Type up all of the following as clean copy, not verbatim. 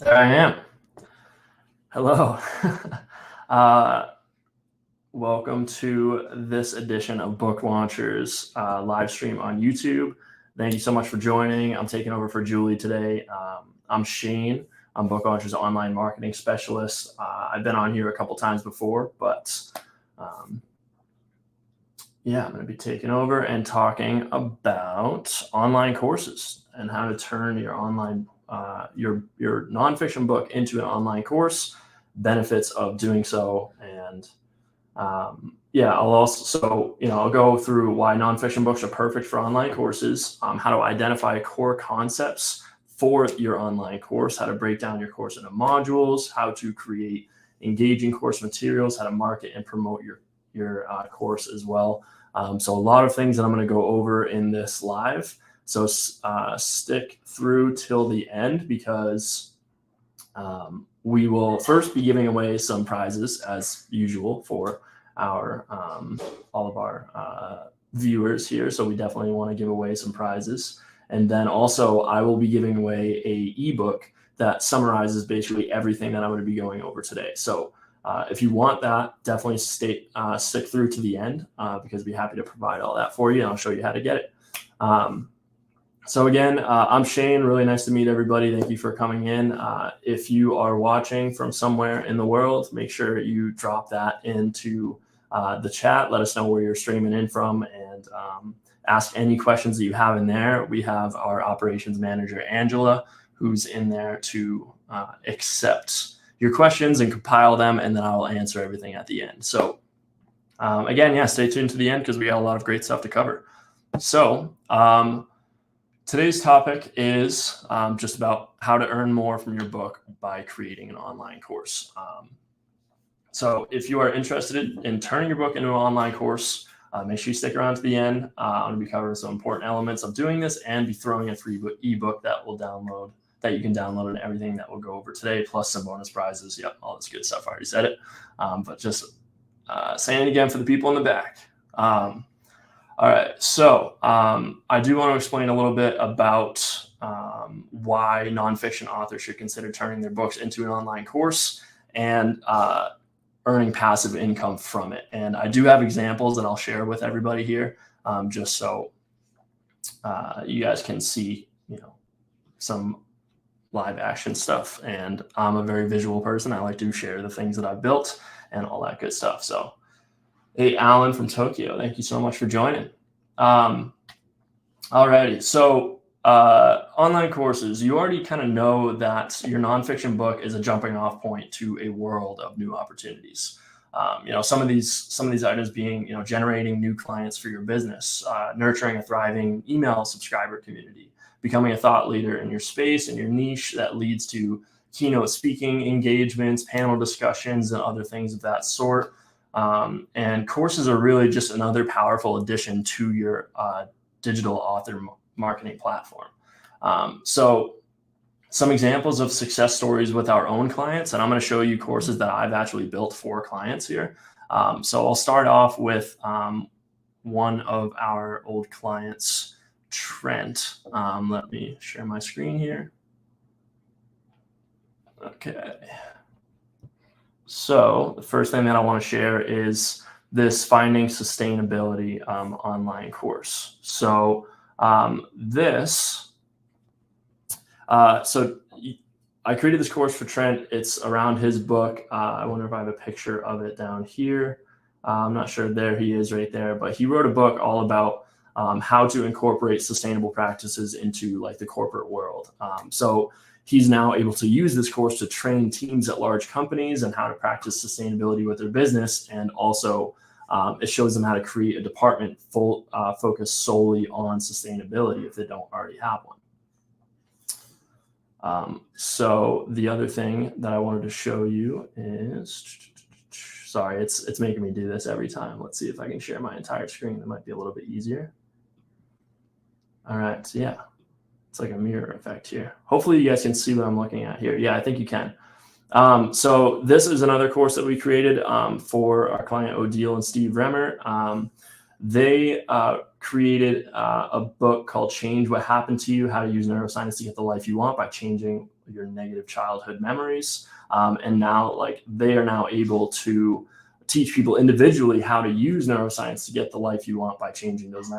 There I am. Hello. uh, Welcome to this edition of Book Launchers live stream on YouTube. Thank you so much for joining. I'm taking over for Julie today. I'm Shane. I'm Book Launchers online marketing specialist. I've been on here a couple times before, but yeah, I'm going to be taking over and talking about online courses and how to turn your online your nonfiction book into an online course, benefits of doing so, and yeah, I'll also I'll go through why nonfiction books are perfect for online courses, how to identify core concepts for your online course, how to break down your course into modules, how to create engaging course materials, how to market and promote your course as well. So a lot of things that I'm going to go over in this live. So stick through till the end, because we will first be giving away some prizes as usual for our all of our viewers here. So we definitely want to give away some prizes. And then also I will be giving away a ebook that summarizes basically everything that I'm going to be going over today. So if you want that, definitely stick through to the end because I'd be happy to provide all that for you, and I'll show you how to get it. So again, I'm Shane. Really nice to meet everybody. Thank you for coming in. If you are watching from somewhere in the world, make sure you drop that into the chat. Let us know where you're streaming in from, and ask any questions that you have in there. We have our operations manager, Angela, who's in there to accept your questions and compile them, and then I'll answer everything at the end. So again, yeah, stay tuned to the end because we got a lot of great stuff to cover. So today's topic is just about how to earn more from your book by creating an online course. So if you are interested in turning your book into an online course, make sure you stick around to the end. I'm going to be covering some important elements of doing this and be throwing a free ebook that you can download and everything that we'll go over today, plus some bonus prizes. Yep, all this good stuff. I already said it, but just saying it again for the people in the back. All right, so I do want to explain a little bit about why nonfiction authors should consider turning their books into an online course and earning passive income from it. And I do have examples that I'll share with everybody here, just so you guys can see, some live action stuff. And I'm a very visual person. I like to share the things that I've built and all that good stuff. So hey, Alan from Tokyo, thank you so much for joining. Alrighty, so online courses, you already kind of know that your nonfiction book is a jumping off point to a world of new opportunities. Some of these items being, generating new clients for your business, nurturing a thriving email subscriber community, becoming a thought leader in your space and your niche that leads to keynote speaking engagements, panel discussions, and other things of that sort. And courses are really just another powerful addition to your digital author marketing platform. So some examples of success stories with our own clients, and I'm going to show you courses that I've actually built for clients here. So I'll start off with one of our old clients, Trent. Let me share my screen here. Okay. So the first thing that I want to share is this Finding Sustainability online course. So so I created this course for Trent. It's around his book. I wonder if I have a picture of it down here. I'm not sure. There he is right there. But he wrote a book all about how to incorporate sustainable practices into like the corporate world. So he's now able to use this course to train teams at large companies and how to practice sustainability with their business. And also it shows them how to create a department focused solely on sustainability if they don't already have one. So the other thing that I wanted to show you is, sorry, it's making me do this every time. Let's see if I can share my entire screen. That might be a little bit easier. All right, so yeah. It's like a mirror effect here. Hopefully you guys can see what I'm looking at here. Yeah, I think you can. So this is another course that we created for our client Odile and Steve Remmer. They created a book called Change What Happened to You, How to Use Neuroscience to Get the Life You Want by Changing your negative childhood memories. And now like they are now able to teach people individually how to use neuroscience to get the life you want by changing those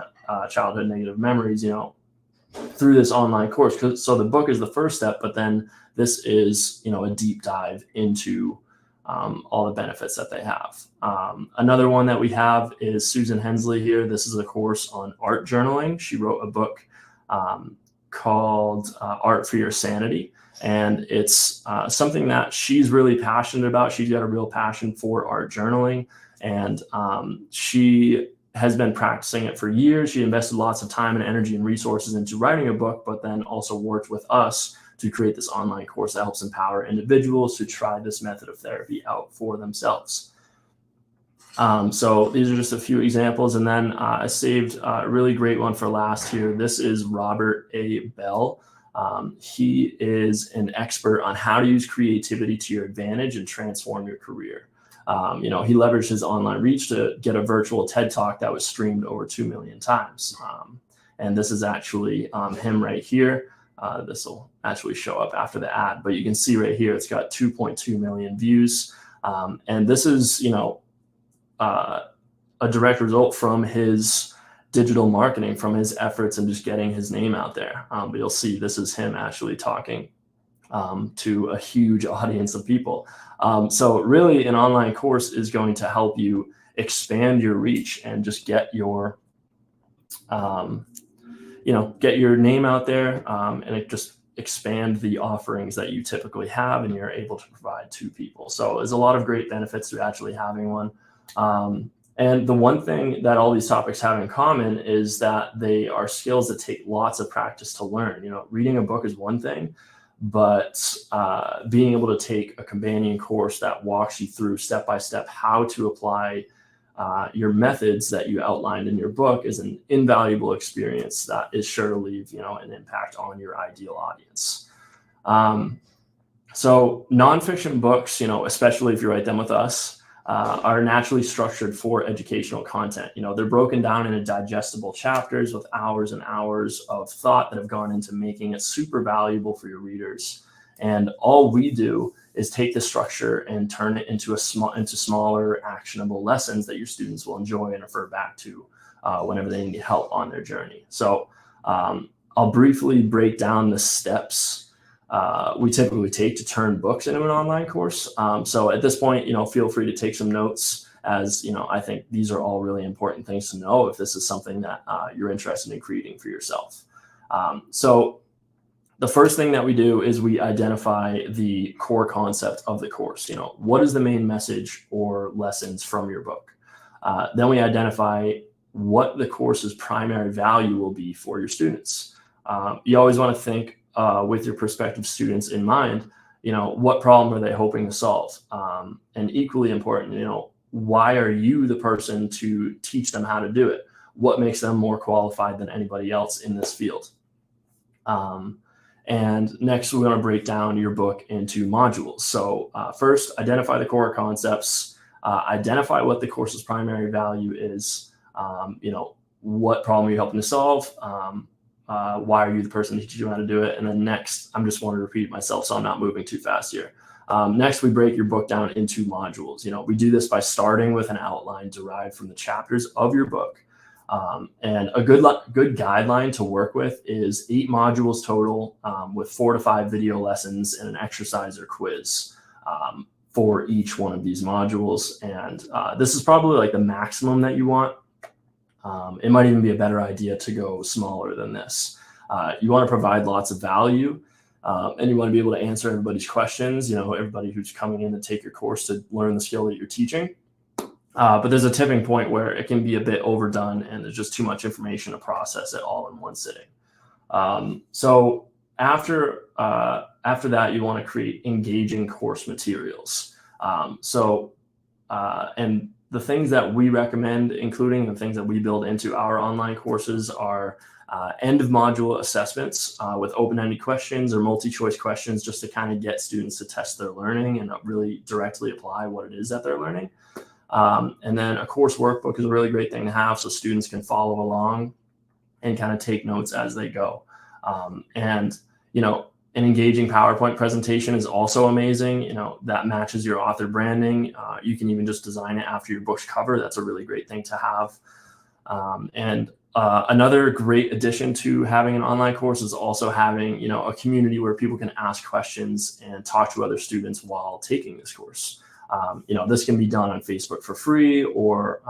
childhood negative memories, through this online course. So the book is the first step, but then this is, a deep dive into all the benefits that they have. Another one that we have is Susan Hensley here. This is a course on art journaling. She wrote a book called Art for Your Sanity. And it's something that she's really passionate about. She's got a real passion for art journaling. And she has been practicing it for years. She invested lots of time and energy and resources into writing a book, but then also worked with us to create this online course that helps empower individuals to try this method of therapy out for themselves. So these are just a few examples. And then I saved a really great one for last here. This is Robert A. Bell. He is an expert on how to use creativity to your advantage and transform your career. He leveraged his online reach to get a virtual TED Talk that was streamed over 2 million times. And this is actually him right here. This will actually show up after the ad, but you can see right here, it's got 2.2 million views. And this is, a direct result from his digital marketing, from his efforts and just getting his name out there. But you'll see this is him actually talking to a huge audience of people. So really an online course is going to help you expand your reach and just get your, get your name out there, and it just expand the offerings that you typically have and you're able to provide to people. So there's a lot of great benefits to actually having one. And the one thing that all these topics have in common is that they are skills that take lots of practice to learn. Reading a book is one thing, but being able to take a companion course that walks you through step by step how to apply your methods that you outlined in your book is an invaluable experience that is sure to leave, an impact on your ideal audience. So nonfiction books, especially if you write them with us, are naturally structured for educational content. They're broken down into digestible chapters with hours and hours of thought that have gone into making it super valuable for your readers. And all we do is take the structure and turn it into smaller, actionable lessons that your students will enjoy and refer back to whenever they need help on their journey. So I'll briefly break down the steps we typically take to turn books into an online course. So at this point, feel free to take some notes, as I think these are all really important things to know if this is something that you're interested in creating for yourself. So the first thing that we do is we identify the core concept of the course. What is the main message or lessons from your book? Then we identify what the course's primary value will be for your students. You always want to think with your prospective students in mind, what problem are they hoping to solve? And equally important, why are you the person to teach them how to do it? What makes them more qualified than anybody else in this field? And next, we're going to break down your book into modules. So first, identify the core concepts, identify what the course's primary value is, what problem you're helping to solve, why are you the person to teach you how to do it? And then next, I'm just want to repeat myself, so I'm not moving too fast here. Next, we break your book down into modules. We do this by starting with an outline derived from the chapters of your book. And a good guideline to work with is 8 modules total, with 4 to 5 video lessons and an exercise or quiz for each one of these modules. And this is probably like the maximum that you want. It might even be a better idea to go smaller than this. You want to provide lots of value, and you want to be able to answer everybody's questions, everybody who's coming in to take your course to learn the skill that you're teaching. But there's a tipping point where it can be a bit overdone and there's just too much information to process it all in one sitting. So after that, you want to create engaging course materials. And the things that we recommend, including the things that we build into our online courses, are end of module assessments with open-ended questions or multi-choice questions, just to kind of get students to test their learning and really directly apply what it is that they're learning. And then a course workbook is a really great thing to have so students can follow along and kind of take notes as they go. And, An engaging PowerPoint presentation is also amazing. You know, that matches your author branding. You can even just design it after your book's cover. That's a really great thing to have. Another great addition to having an online course is also having, you know, a community where people can ask questions and talk to other students while taking this course. You know, this can be done on Facebook for free, or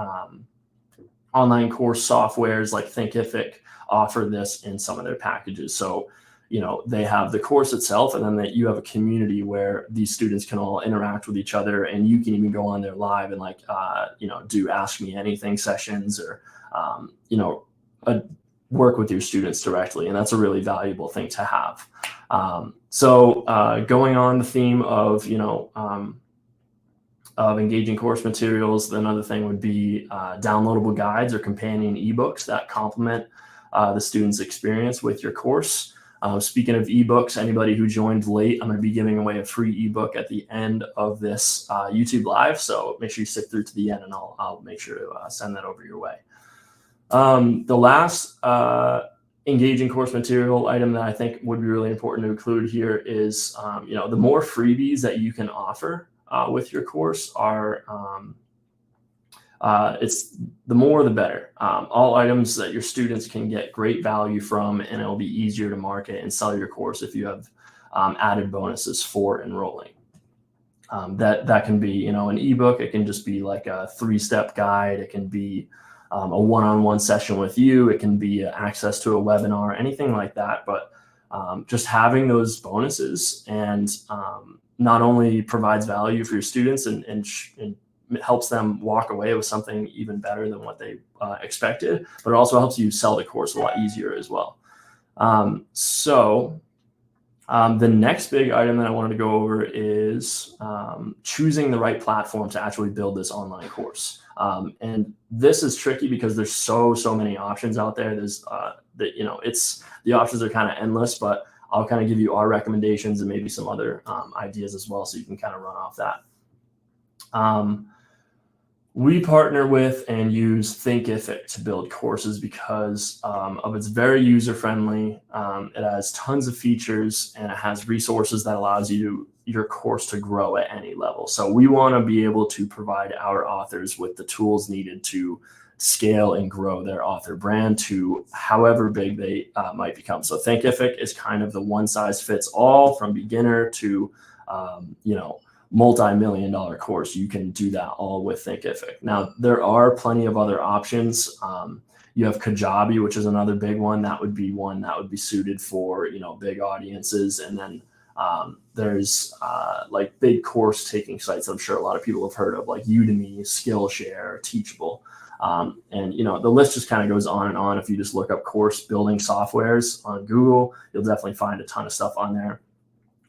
online course softwares like Thinkific offer this in some of their packages. So, you know, they have the course itself, and then you have a community where these students can all interact with each other, and you can even go on there live and like, you know, do ask me anything sessions, or, you know, work with your students directly. And that's a really valuable thing to have. Going on the theme of, you know, of engaging course materials, another thing would be downloadable guides or companion ebooks that complement the student's experience with your course. Speaking of ebooks, anybody who joined late, I'm going to be giving away a free ebook at the end of this YouTube live. So make sure you stick through to the end, and I'll make sure to send that over your way. The last engaging course material item that I think would be really important to include here is, you know, the more freebies that you can offer with your course are, it's the more the better. All items that your students can get great value from, and it'll be easier to market and sell your course if you have added bonuses for enrolling. That can be, you know, an ebook. It can just be like a 3-step guide. It can be a one-on-one session with you. It can be access to a webinar, anything like that. But just having those bonuses and not only provides value for your students and helps them walk away with something even better than what they expected, but it also helps you sell the course a lot easier as well. The next big item that I wanted to go over is choosing the right platform to actually build this online course. And this is tricky because there's so many options out there. There's you know, the options are kind of endless, but I'll kind of give you our recommendations and maybe some other ideas as well, so you can kind of run off that. We partner with and use Thinkific to build courses because of its very user-friendly. It has tons of features, and it has resources that allows your course to grow at any level. So we want to be able to provide our authors with the tools needed to scale and grow their author brand to however big they might become. So Thinkific is kind of the one-size-fits-all from beginner to, you know, multi-million-dollar course. You can do that all with Thinkific. Now, there are plenty of other options. You have Kajabi, which is another big one. That would be one that would be suited for, you know, big audiences. And then there's like big course taking sites I'm sure a lot of people have heard of, like Udemy, Skillshare, Teachable. And, you know, the list just kind of goes on and on. If you just look up course building softwares on Google, you'll definitely find a ton of stuff on there.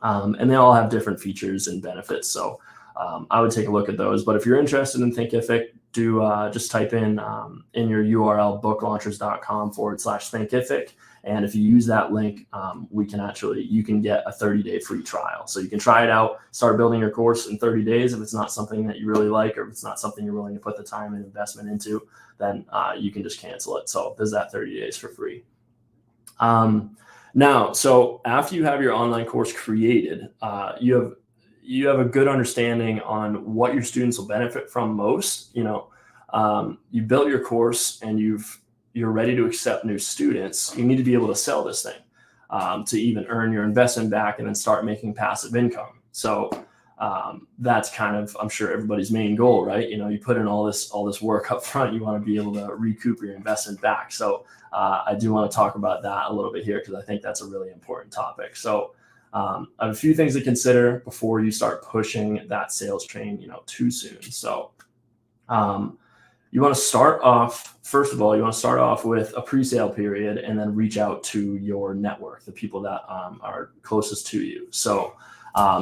And they all have different features and benefits. So I would take a look at those. But if you're interested in Thinkific, do just type in your URL booklaunchers.com/Thinkific. And if you use that link, you can get a 30-day free trial. So you can try it out, start building your course in 30 days. If it's not something that you really like, or if it's not something you're willing to put the time and investment into, then you can just cancel it. So there's that 30 days for free. Now, so after you have your online course created, you have a good understanding on what your students will benefit from most. You know, you built your course and you're ready to accept new students. You need to be able to sell this thing to even earn your investment back and then start making passive income. So that's kind of, I'm sure, everybody's main goal, right? You know, you put in all this work up front, you want to be able to recoup your investment back. So I do want to talk about that a little bit here because I think that's a really important topic. So I have a few things to consider before you start pushing that sales train, you know, too soon. So you want to start off, first of all, you want to start off with a pre-sale period and then reach out to your network, the people that are closest to you. So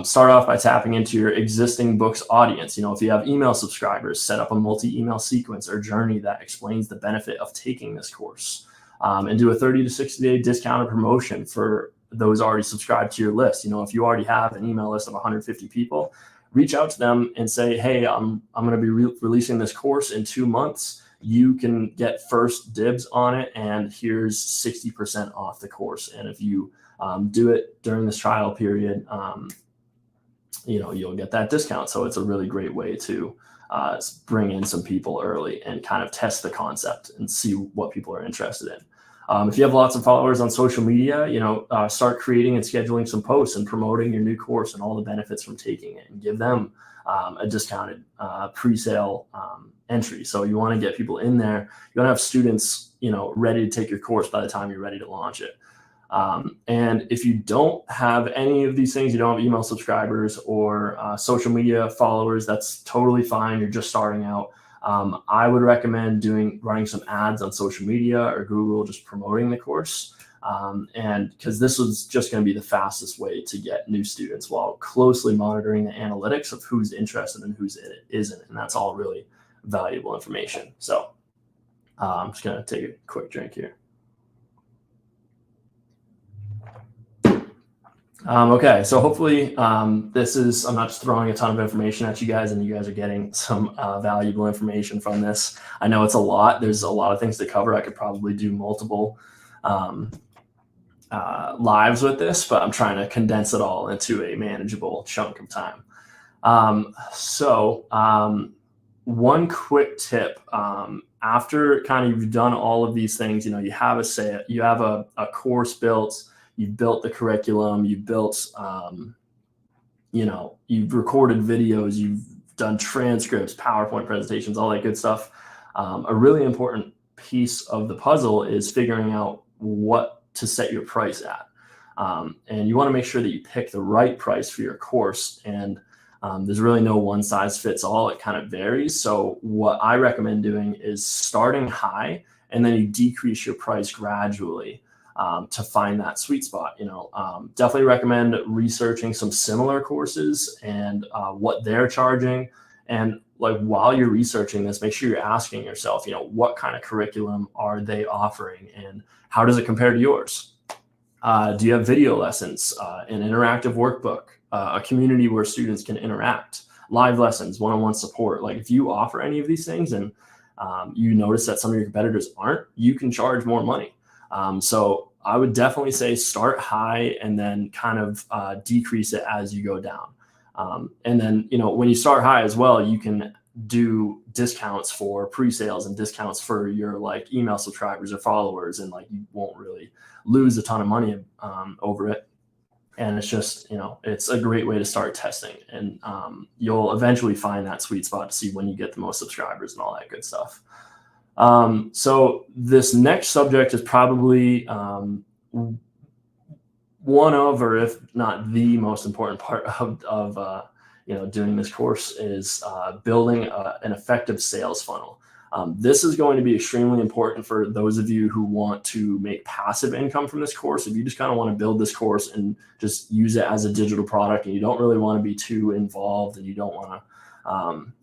start off by tapping into your existing books audience. You know, if you have email subscribers, set up a multi-email sequence or journey that explains the benefit of taking this course, and do a 30 to 60-day discounted promotion for those already subscribed to your list. You know, if you already have an email list of 150 people, reach out to them and say, hey, I'm going to be releasing this course in 2 months. you can get first dibs on it, and here's 60% off the course. And if you do it during this trial period, you'll get that discount. So it's a really great way to bring in some people early and kind of test the concept and see what people are interested in. If you have lots of followers on social media, start creating and scheduling some posts and promoting your new course and all the benefits from taking it, and give them a discounted pre-sale entry. So you want to get people in there. You want to have students, ready to take your course by the time you're ready to launch it. And if you don't have any of these things, you don't have email subscribers or social media followers, that's totally fine. You're just starting out. I would recommend running some ads on social media or Google, just promoting the course. And because this is just going to be the fastest way to get new students, while closely monitoring the analytics of who's interested and who's isn't. And that's all really valuable information. So I'm just going to take a quick drink here. Okay, so hopefully I'm not just throwing a ton of information at you guys, and you guys are getting some valuable information from this. I know it's a lot. There's a lot of things to cover. I could probably do multiple lives with this, but I'm trying to condense it all into a manageable chunk of time. One quick tip, after kind of you've done all of these things, you have a course built. You've built the curriculum, you've built, you've recorded videos, you've done transcripts, PowerPoint presentations, all that good stuff. A really important piece of the puzzle is figuring out what to set your price at. And you want to make sure that you pick the right price for your course. And there's really no one size fits all. It kind of varies. So what I recommend doing is starting high, and then you decrease your price gradually. To find that sweet spot. Definitely recommend researching some similar courses and what they're charging. And while you're researching this, make sure you're asking yourself, what kind of curriculum are they offering and how does it compare to yours? Do you have video lessons, an interactive workbook, a community where students can interact, live lessons, one-on-one support? If you offer any of these things and you notice that some of your competitors aren't, you can charge more money. So I would definitely say start high and then kind of decrease it as you go down. And then, when you start high as well, you can do discounts for pre-sales and discounts for your email subscribers or followers. And you won't really lose a ton of money over it. And it's just, it's a great way to start testing, and you'll eventually find that sweet spot to see when you get the most subscribers and all that good stuff. So this next subject is probably one of, or if not the most important part of doing this course is building an effective sales funnel. This is going to be extremely important for those of you who want to make passive income from this course. If you just kind of want to build this course and just use it as a digital product, and you don't really want to be too involved, and you don't want to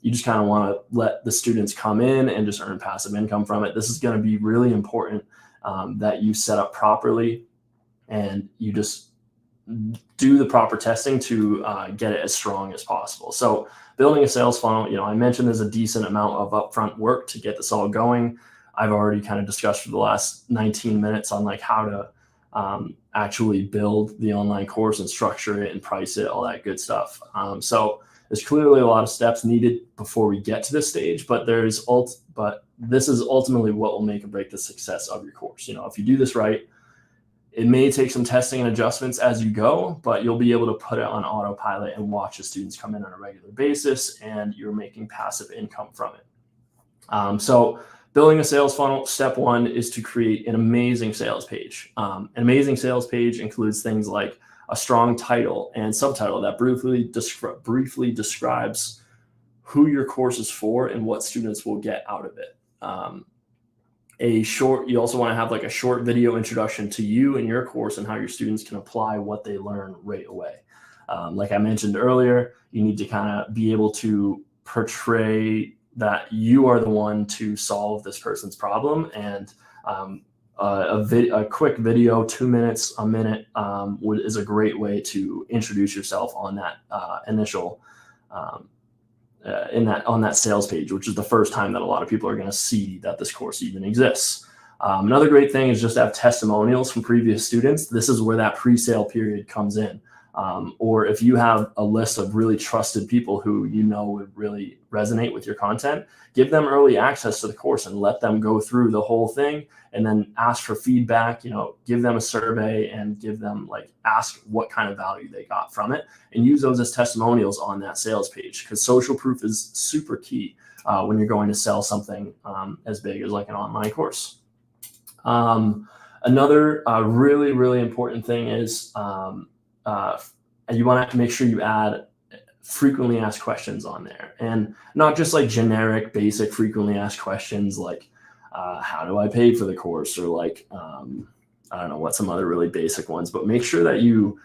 you just kind of want to let the students come in and just earn passive income from it. This is going to be really important that you set up properly and you just do the proper testing to get it as strong as possible. So building a sales funnel, I mentioned there's a decent amount of upfront work to get this all going. I've already kind of discussed for the last 19 minutes on how to actually build the online course and structure it and price it, all that good stuff. So there's clearly a lot of steps needed before we get to this stage, but this is ultimately what will make or break the success of your course. If you do this right, it may take some testing and adjustments as you go, but you'll be able to put it on autopilot and watch the students come in on a regular basis, and you're making passive income from it. So building a sales funnel, step one is to create an amazing sales page. An amazing sales page includes things like a strong title and subtitle that briefly describes who your course is for and what students will get out of it. You also want to have a short video introduction to you and your course and how your students can apply what they learn right away. Like I mentioned earlier, you need to kind of be able to portray that you are the one to solve this person's problem, and a quick video, 2 minutes, a minute, is a great way to introduce yourself on that initial on that sales page, which is the first time that a lot of people are going to see that this course even exists. Another great thing is just to have testimonials from previous students. This is where that pre-sale period comes in. Or if you have a list of really trusted people who you know would really resonate with your content, give them early access to the course and let them go through the whole thing, and then ask for feedback, give them a survey and give them ask what kind of value they got from it, and use those as testimonials on that sales page, because social proof is super key when you're going to sell something as big as like an online course. Another really, really important thing is you want to make sure you add frequently asked questions on there, and not just like generic basic frequently asked questions like how do I pay for the course, or I don't know what some other really basic ones, but make sure that you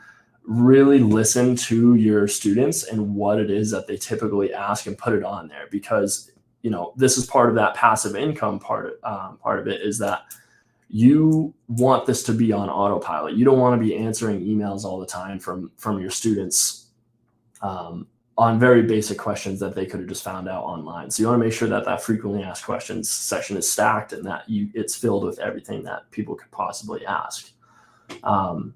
really listen to your students and what it is that they typically ask and put it on there, because this is part of that passive income part of it, is that you want this to be on autopilot. You don't want to be answering emails all the time from your students on very basic questions that they could have just found out online. So you want to make sure that that frequently asked questions section is stacked and that it's filled with everything that people could possibly ask. And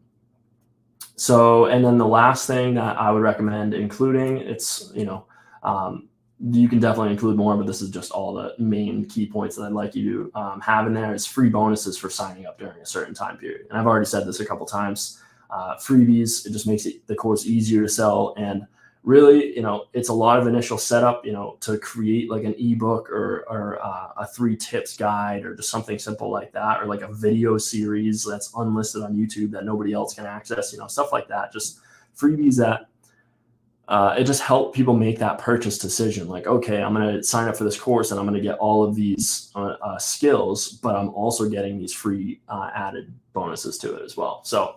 then the last thing that I would recommend including, you can definitely include more, but this is just all the main key points that I'd like you to have in there, is free bonuses for signing up during a certain time period. And I've already said this a couple times. Freebies, it just makes the course easier to sell. And really, it's a lot of initial setup, to create like an ebook or a 3 tips guide, or just something simple like that, or like a video series that's unlisted on YouTube that nobody else can access, stuff like that. Just freebies that it just helped people make that purchase decision. Like, okay, I'm going to sign up for this course and I'm going to get all of these skills, but I'm also getting these free added bonuses to it as well. So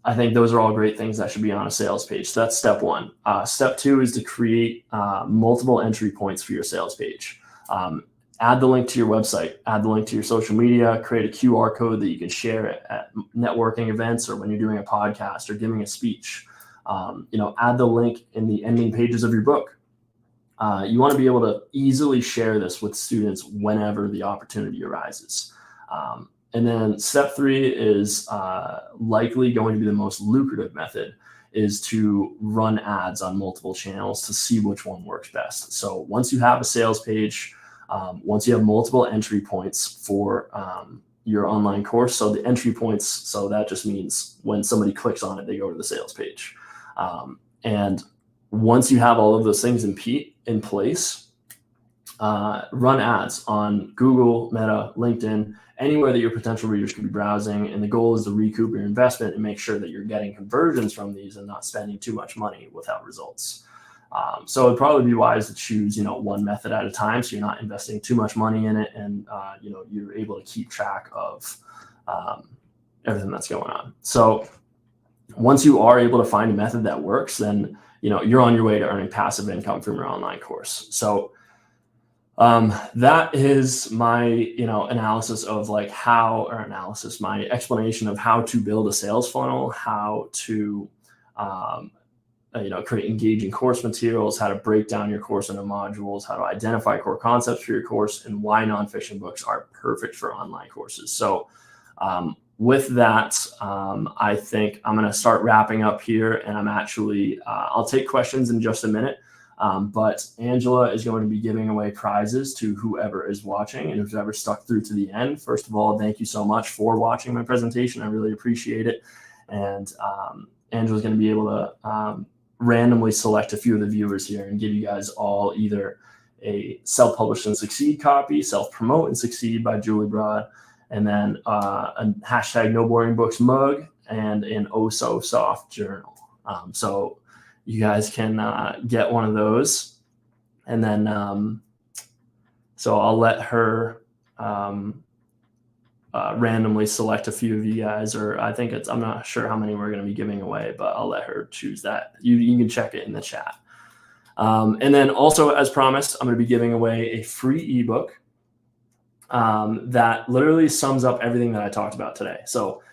I think those are all great things that should be on a sales page. So that's step 1. Step 2 is to create multiple entry points for your sales page. Add the link to your website, add the link to your social media, create a QR code that you can share at networking events, or when you're doing a podcast or giving a speech. Add the link in the ending pages of your book. You want to be able to easily share this with students whenever the opportunity arises. And then step 3 is likely going to be the most lucrative method, is to run ads on multiple channels to see which one works best. So once you have a sales page, once you have multiple entry points for your online course, so the entry points, so that just means when somebody clicks on it, they go to the sales page. And once you have all of those things in place, run ads on Google, Meta, LinkedIn, anywhere that your potential readers could be browsing. And the goal is to recoup your investment and make sure that you're getting conversions from these and not spending too much money without results. So it'd probably be wise to choose, one method at a time, so you're not investing too much money in it, and you're able to keep track of everything that's going on. So once you are able to find a method that works, then you're on your way to earning passive income from your online course. So that is my analysis of my explanation of how to build a sales funnel, how to create engaging course materials, how to break down your course into modules, how to identify core concepts for your course, and why nonfiction books are perfect for online courses. So with that, I think I'm going to start wrapping up here, and I'm actually, I'll take questions in just a minute, but Angela is going to be giving away prizes to whoever is watching and whoever stuck through to the end. First of all, thank you so much for watching my presentation. I really appreciate it. And Angela's going to be able to randomly select a few of the viewers here and give you guys all either a Self-Publish and Succeed copy, Self-Promote and Succeed by Julie Broad, and then a hashtag No Boring Books mug and an Oh So Soft journal. So you guys can get one of those. And then, so I'll let her randomly select a few of you guys, or I'm not sure how many we're going to be giving away, but I'll let her choose that. You can check it in the chat. And then also, as promised, I'm going to be giving away a free ebook that literally sums up everything that I talked about today. So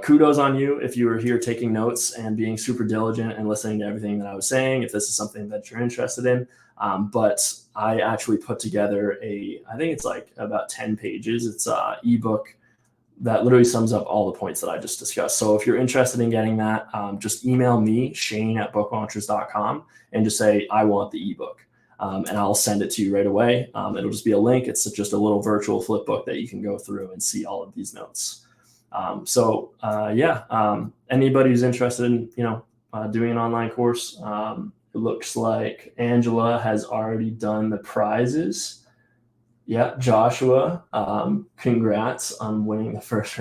kudos on you if you were here taking notes and being super diligent and listening to everything that I was saying, if this is something that you're interested in. But I actually put together I think it's like about 10 pages. It's an ebook that literally sums up all the points that I just discussed. So if you're interested in getting that, just email me, Shane@booklaunchers.com, and just say, I want the ebook. And I'll send it to you right away. It'll just be a link. It's just a little virtual flip book that you can go through and see all of these notes. Anybody who's interested in, doing an online course, it looks like Angela has already done the prizes. Yeah, Joshua, congrats on winning the first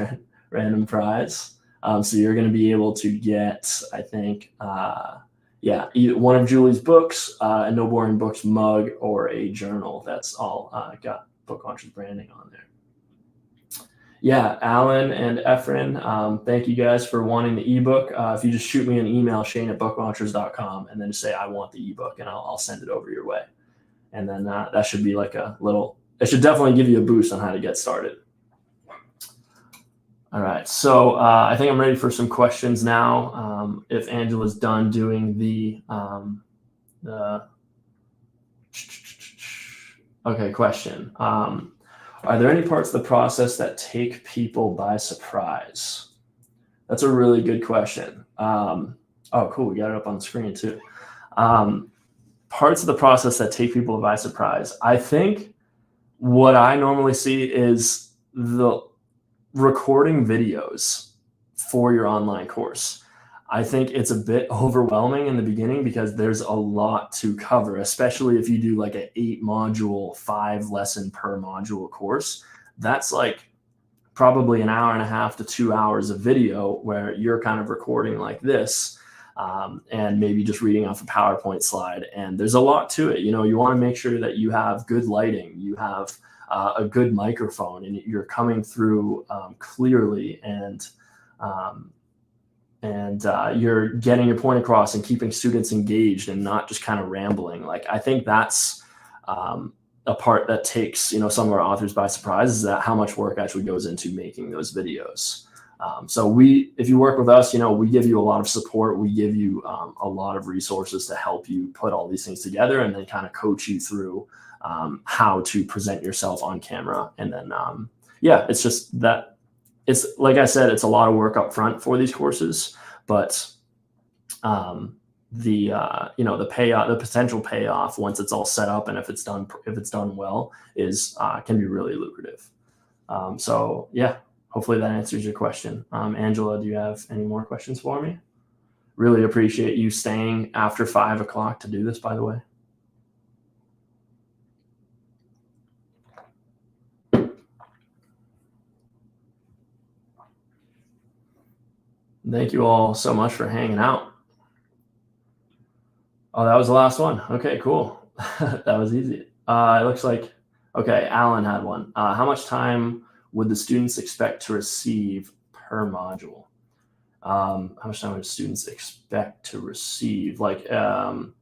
random prize. So you're going to be able to get, I think, either one of Julie's books, a No Boring Books mug, or a journal. That's all got Book Launchers branding on there. Yeah, Alan and Efren, thank you guys for wanting the ebook. If you just shoot me an email, Shane@booklaunchers.com, and then just say, I want the ebook, and I'll send it over your way. And then that should be like it should definitely give you a boost on how to get started. All right, so I think I'm ready for some questions now. If Angela's done doing okay, question. Are there any parts of the process that take people by surprise? That's a really good question. Oh, cool, we got it up on the screen too. Parts of the process that take people by surprise. I think what I normally see is the recording videos for your online course. I think it's a bit overwhelming in the beginning because there's a lot to cover, especially if you do like an 8-module, 5-lesson per module course. That's like probably an hour and a half to 2 hours of video where you're kind of recording like this. And maybe just reading off a PowerPoint slide. And there's a lot to it. You want to make sure that you have good lighting, you have a good microphone, and you're coming through clearly, and you're getting your point across and keeping students engaged and not just kind of rambling. Like, I think that's a part that takes, some of our authors by surprise, is that how much work actually goes into making those videos. So if you work with us, we give you a lot of support. We give you a lot of resources to help you put all these things together, and then kind of coach you through how to present yourself on camera. And then, it's just that it's, like I said, it's a lot of work up front for these courses, but the payoff, the potential payoff once it's all set up, and if it's done well, can be really lucrative. Hopefully that answers your question. Angela, do you have any more questions for me? Really appreciate you staying after 5 o'clock to do this, by the way. Thank you all so much for hanging out. Oh, that was the last one. Okay, cool. That was easy. It looks like, okay, Alan had one. How much time would the students expect to receive per module? How much time would students expect to receive? Like the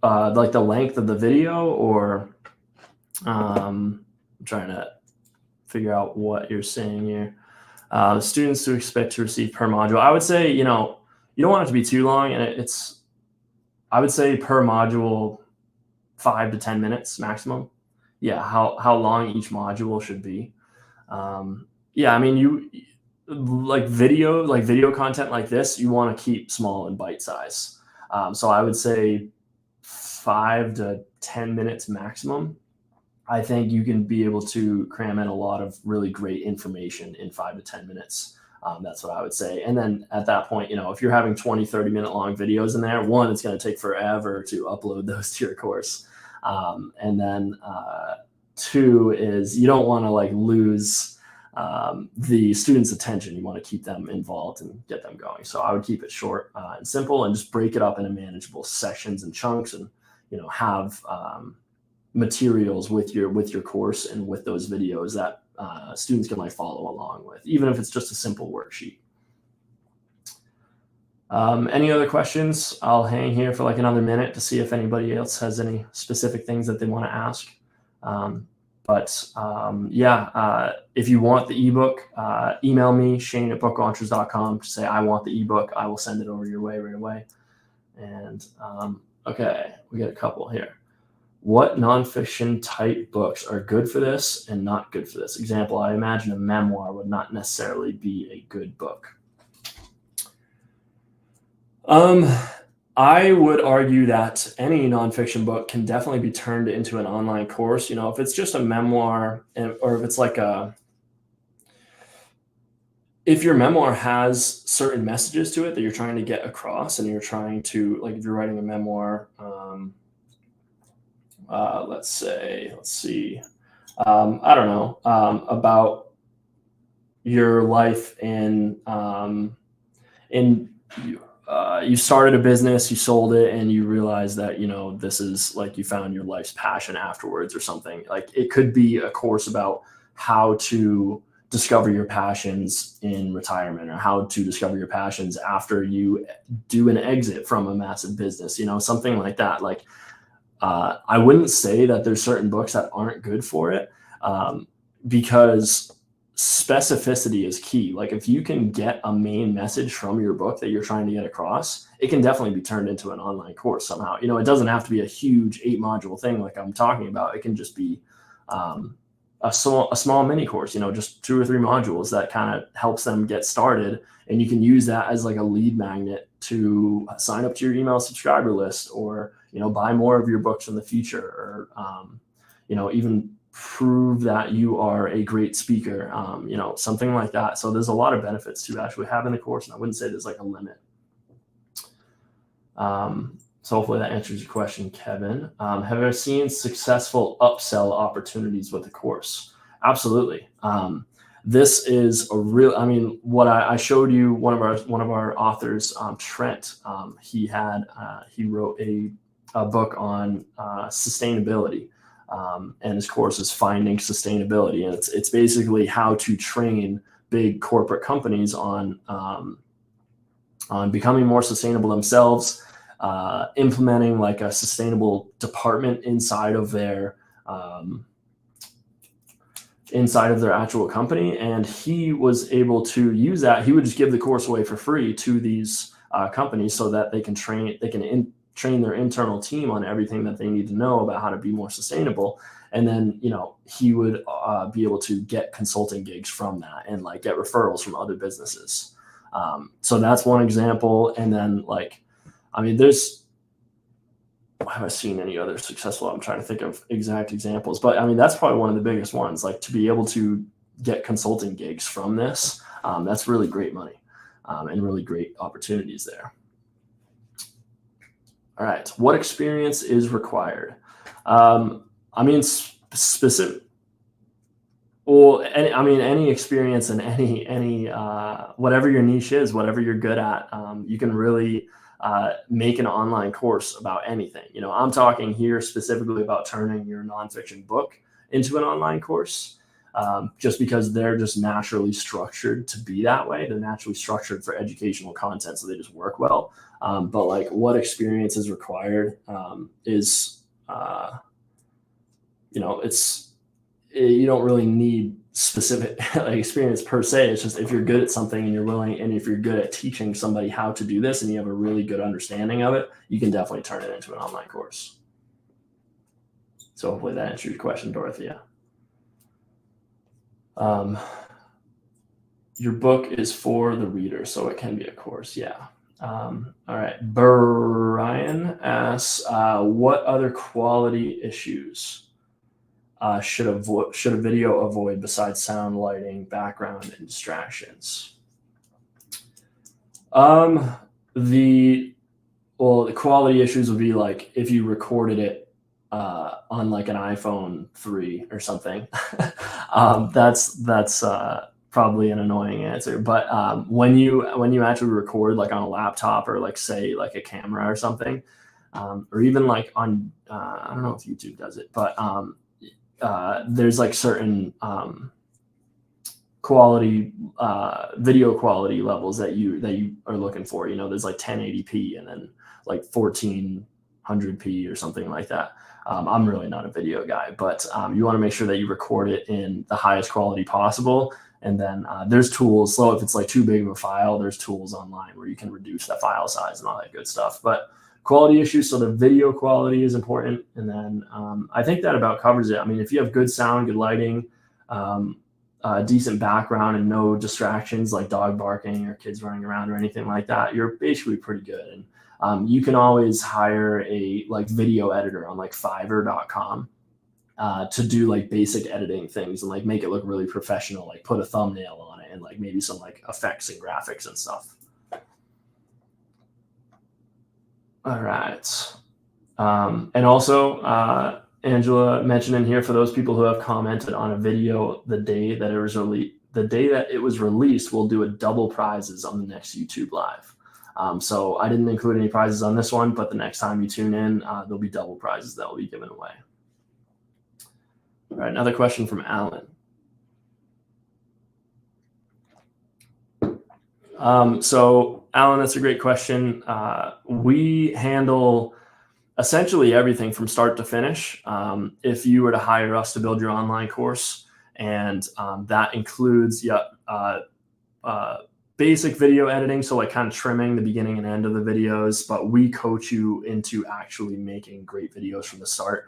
length of the video, or I'm trying to figure out what you're saying here. The students to expect to receive per module. I would say, you don't want it to be too long, and I would say per module, 5 to 10 minutes maximum. Yeah, how long each module should be. I mean, you like video content like this, you want to keep small and bite size. So I would say 5 to 10 minutes maximum. I think you can be able to cram in a lot of really great information in 5 to 10 minutes. That's what I would say. And then at that point, if you're having 20, 30-minute long videos in there, one, it's going to take forever to upload those to your course. And then 2 is you don't want to lose the students' attention. You want to keep them involved and get them going. So I would keep it short and simple, and just break it up into manageable sections and chunks, and have materials with your course and with those videos that students can follow along with, even if it's just a simple worksheet. Any other questions? I'll hang here for another minute to see if anybody else has any specific things that they want to ask. But if you want the ebook, email me, Shane@booklaunchers.com, to say I want the ebook. I will send it over your way right away. And okay, we got a couple here. What nonfiction type books are good for this and not good for this? Example, I imagine a memoir would not necessarily be a good book. I would argue that any nonfiction book can definitely be turned into an online course. If it's just a memoir, or if it's like if your memoir has certain messages to it that you're trying to get across, and you're trying to, like, if you're writing a memoir, let's see, I don't know, about your life you started a business, you sold it, and you realize that, this is like, you found your life's passion afterwards or something. Like, it could be a course about how to discover your passions in retirement, or how to discover your passions after you do an exit from a massive business, something like that. Like, I wouldn't say that there's certain books that aren't good for it, because specificity is key. Like, if you can get a main message from your book that you're trying to get across, it can definitely be turned into an online course somehow. It doesn't have to be a huge 8-module thing like I'm talking about. It can just be a small mini course, just 2 or 3 modules that kind of helps them get started. And you can use that as like a lead magnet to sign up to your email subscriber list, or, buy more of your books in the future, or, even prove that you are a great speaker, something like that. So there's a lot of benefits to actually having the course, and I wouldn't say there's like a limit. So hopefully that answers your question, Kevin. Have you ever seen successful upsell opportunities with the course? Absolutely. This is a real, what I showed you, one of our authors, Trent, he wrote a book on sustainability. And his course is Finding Sustainability. And it's basically how to train big corporate companies on becoming more sustainable themselves, implementing like a sustainable department inside of their actual company. And he was able to use that. He would just give the course away for free to these companies, so that they can train their internal team on everything that they need to know about how to be more sustainable. And then, he would be able to get consulting gigs from that, and like get referrals from other businesses. So that's one example. And then I haven't seen any other successful, I'm trying to think of exact examples, but that's probably one of the biggest ones, like to be able to get consulting gigs from this. That's really great money, and really great opportunities there. All right. What experience is required? Specific. Well, any experience in any whatever your niche is, whatever you're good at, you can really make an online course about anything. I'm talking here specifically about turning your nonfiction book into an online course, just because they're just naturally structured to be that way. They're naturally structured for educational content, so they just work well. But like, what experience is required is, you don't really need specific experience per se. It's just, if you're good at something and you're willing, and if you're good at teaching somebody how to do this and you have a really good understanding of it, you can definitely turn it into an online course. So hopefully that answers your question, Dorothea. Your book is for the reader, so it can be a course. Yeah. All right. Brian asks, what other quality issues should a video avoid besides sound, lighting, background, and distractions? The quality issues would be like if you recorded it on like an iPhone 3 or something. That's probably an annoying answer. But when you actually record like on a laptop, or like say like a camera or something, or even like on I don't know if YouTube does it, but there's like certain quality video quality levels that you are looking for. There's like 1080p and then like 14 100p or something like that. I'm really not a video guy, but you want to make sure that you record it in the highest quality possible. And then there's tools. So if it's like too big of a file, there's tools online where you can reduce the file size and all that good stuff. But quality issues, so the video quality is important. And then I think that about covers it. I mean, if you have good sound, good lighting, decent background, and no distractions like dog barking or kids running around or anything like that, you're basically pretty good. And you can always hire a like video editor on like Fiverr.com to do like basic editing things and like make it look really professional, like put a thumbnail on it and like maybe some like effects and graphics and stuff. All right. And also, Angela mentioned in here, for those people who have commented on a video the day that it was released, we'll do a double prizes on the next YouTube live. So I didn't include any prizes on this one, but the next time you tune in, there'll be double prizes that will be given away. All right, another question from Alan. So Alan, that's a great question. We handle essentially everything from start to finish. If you were to hire us to build your online course, and that includes basic video editing, so like kind of trimming the beginning and end of the videos, but we coach you into actually making great videos from the start.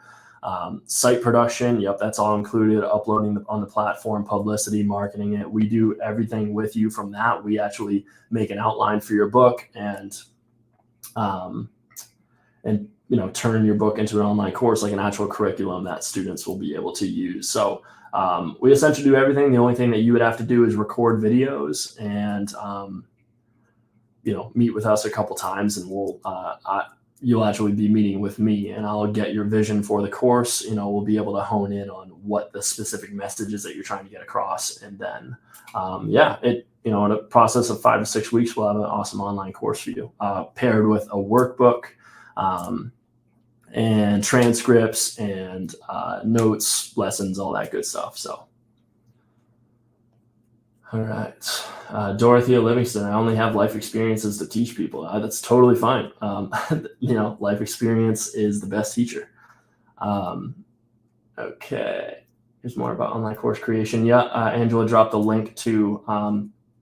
Site production, yep, that's all included. Uploading on the platform, publicity, marketing it. We do everything with you from that. We actually make an outline for your book and turn your book into an online course, like an actual curriculum that students will be able to use. So we essentially do everything. The only thing that you would have to do is record videos and meet with us a couple times, and you'll actually be meeting with me, and I'll get your vision for the course. We'll be able to hone in on what the specific message is that you're trying to get across. And then, in a process of 5 to 6 weeks, we'll have an awesome online course for you, paired with a workbook, and transcripts and notes, lessons, all that good stuff. So, all right. Dorothea Livingston, I only have life experiences to teach people. That's totally fine. Life experience is the best teacher. Okay. Here's more about online course creation. Yeah, Angela dropped the link to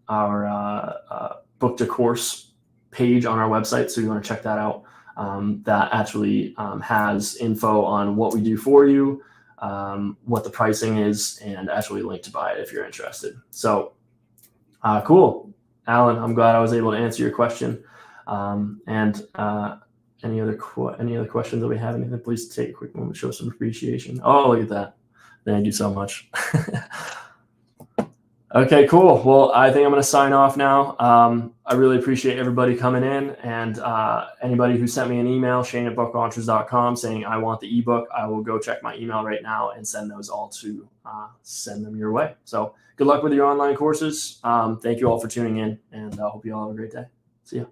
our book to course page on our website, so you want to check that out. That actually has info on what we do for you, what the pricing is, and actually a link to buy it if you're interested. So cool. Alan, I'm glad I was able to answer your question. And any other questions that we have? Anything, please take a quick moment to show some appreciation. Oh, look at that. Thank you so much. Okay, cool. Well, I think I'm going to sign off now. I really appreciate everybody coming in, and anybody who sent me an email, shane@booklaunchers.com, saying I want the ebook, I will go check my email right now and send those all to send them your way. So good luck with your online courses. Thank you all for tuning in, and I hope you all have a great day. See ya.